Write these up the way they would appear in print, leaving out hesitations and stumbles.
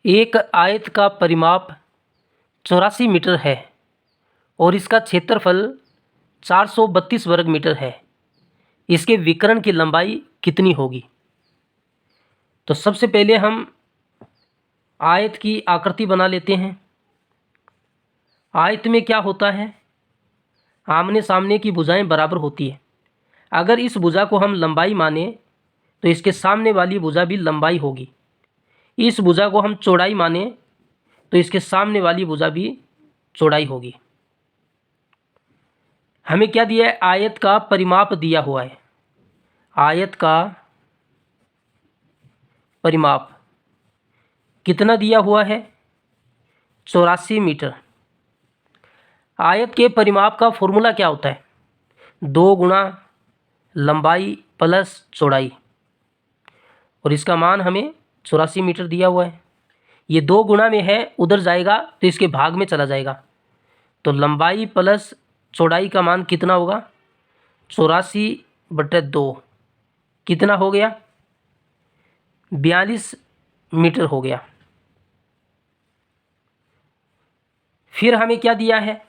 एक आयत का परिमाप 84 मीटर है और इसका क्षेत्रफल 432 वर्ग मीटर है। इसके विकर्ण की लंबाई कितनी होगी? तो सबसे पहले हम आयत की आकृति बना लेते हैं। आयत में क्या होता है? आमने सामने की भुजाएं बराबर होती है। अगर इस भुजा को हम लंबाई माने तो इसके सामने वाली भुजा भी लंबाई होगी। इस भुजा को हम चौड़ाई माने तो इसके सामने वाली भुजा भी चौड़ाई होगी। हमें क्या दिया है? आयत का परिमाप दिया हुआ है। आयत का परिमाप कितना दिया हुआ है? 84 मीटर। आयत के परिमाप का फॉर्मूला क्या होता है? 2 गुणा लंबाई प्लस चौड़ाई, और इसका मान हमें 84 मीटर दिया हुआ है। ये 2 गुणा में है, उधर जाएगा तो इसके भाग में चला जाएगा। तो लंबाई प्लस चौड़ाई का मान कितना होगा? 84/2 कितना हो गया? 42 मीटर हो गया। फिर हमें क्या दिया है?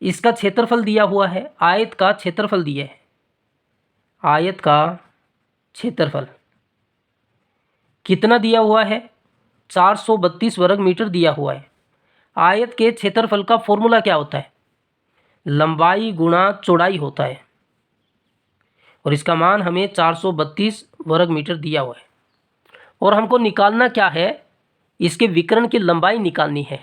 इसका क्षेत्रफल दिया हुआ है। आयत का क्षेत्रफल दिया है। आयत का क्षेत्रफल कितना दिया हुआ है? 432 वर्ग मीटर दिया हुआ है। आयत के क्षेत्रफल का फॉर्मूला क्या होता है? लंबाई गुणा चौड़ाई होता है, और इसका मान हमें 432 वर्ग मीटर दिया हुआ है। और हमको निकालना क्या है? इसके विकर्ण की लंबाई निकालनी है।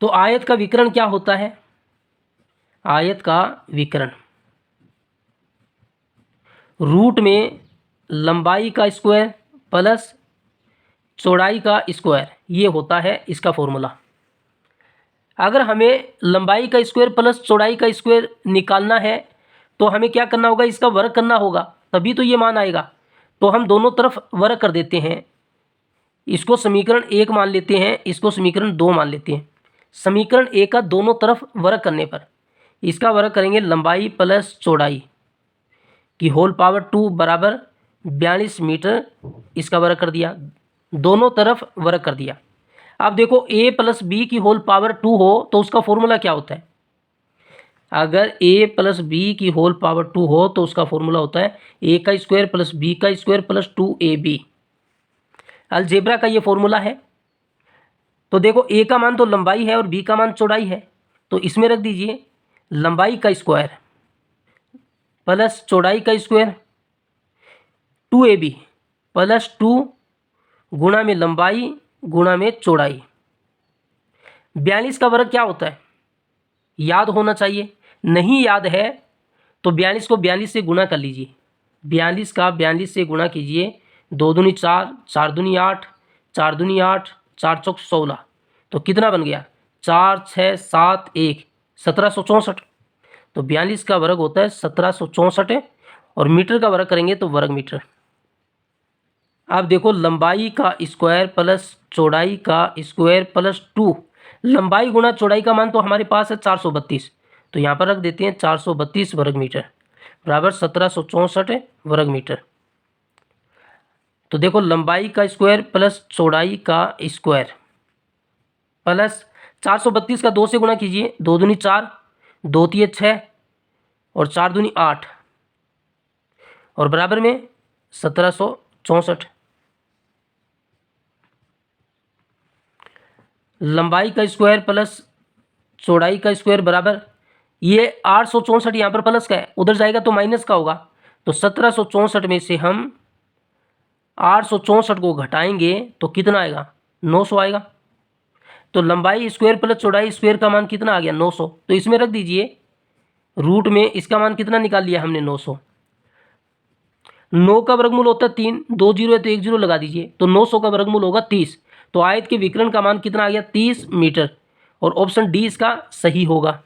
तो आयत का विकर्ण क्या होता है? आयत का विकर्ण रूट में लंबाई का स्क्वायर प्लस चौड़ाई का स्क्वायर, ये होता है इसका फॉर्मूला। अगर हमें लंबाई का स्क्वायर प्लस चौड़ाई का स्क्वायर निकालना है तो हमें क्या करना होगा? इसका वर्ग करना होगा, तभी तो ये मान आएगा। तो हम दोनों तरफ वर्ग कर देते हैं। इसको समीकरण 1 मान लेते हैं, इसको समीकरण 2 मान लेते हैं। समीकरण 1 का दोनों तरफ वर्ग करने पर इसका वर्ग करेंगे लंबाई प्लस चौड़ाई की होल पावर 2 बराबर 42 मीटर। इसका वर्ग कर दिया, दोनों तरफ वर्ग कर दिया। अब देखो, a प्लस बी की होल पावर 2 हो तो उसका फॉर्मूला क्या होता है? अगर a प्लस बी की होल पावर 2 हो तो उसका फॉर्मूला होता है a का स्क्वायर प्लस b का स्क्वायर प्लस 2ab। अलजेब्रा का ये फॉर्मूला है। तो देखो, a का मान तो लंबाई है और b का मान चौड़ाई है, तो इसमें रख दीजिए लंबाई का स्क्वायर प्लस चौड़ाई का स्क्वायर 2ab प्लस 2 गुणा में लंबाई गुणा में चौड़ाई। 42 का वर्ग क्या होता है? याद होना चाहिए। नहीं याद है तो 42 को 42 से गुणा कर लीजिए। 42 का 42 से गुणा कीजिए। 2 दूनी 4, 4 दूनी 8, 4 दूनी 8, 4 चौक 16। तो कितना बन गया? 4 6 7 1 1764। तो 42 का वर्ग होता है 1764, और मीटर का वर्ग करेंगे तो वर्ग मीटर। अब देखो, लंबाई का स्क्वायर प्लस चौड़ाई का स्क्वायर प्लस 2, लंबाई गुणा चौड़ाई का मान तो हमारे पास है 432, तो यहाँ पर रख देते हैं 432 वर्ग मीटर बराबर 1764 वर्ग मीटर। तो देखो, लंबाई का स्क्वायर प्लस चौड़ाई का स्क्वायर प्लस 432 का 2 से गुणा कीजिए। 2 दूनी 4, 2 तिये 6 और 4 दूनी 8, और बराबर में 1764। लंबाई का स्क्वायर प्लस चौड़ाई का स्क्वायर बराबर, ये 864 यहाँ पर प्लस का है, उधर जाएगा तो माइनस का होगा। तो 1764 में से हम 864 को घटाएंगे तो कितना आएगा? 900 आएगा। तो लंबाई स्क्वायर प्लस चौड़ाई स्क्वायर का मान कितना आ गया? 900। तो इसमें रख दीजिए रूट में इसका मान कितना निकाल लिया हमने? 900। 9 का वर्गमूल होता है 3, 2 जीरो है तो 1 जीरो लगा दीजिए, तो 900 का वर्गमूल होगा 30। तो आयत के विकर्ण का मान कितना आ गया? 30 मीटर, और ऑप्शन डी इसका सही होगा।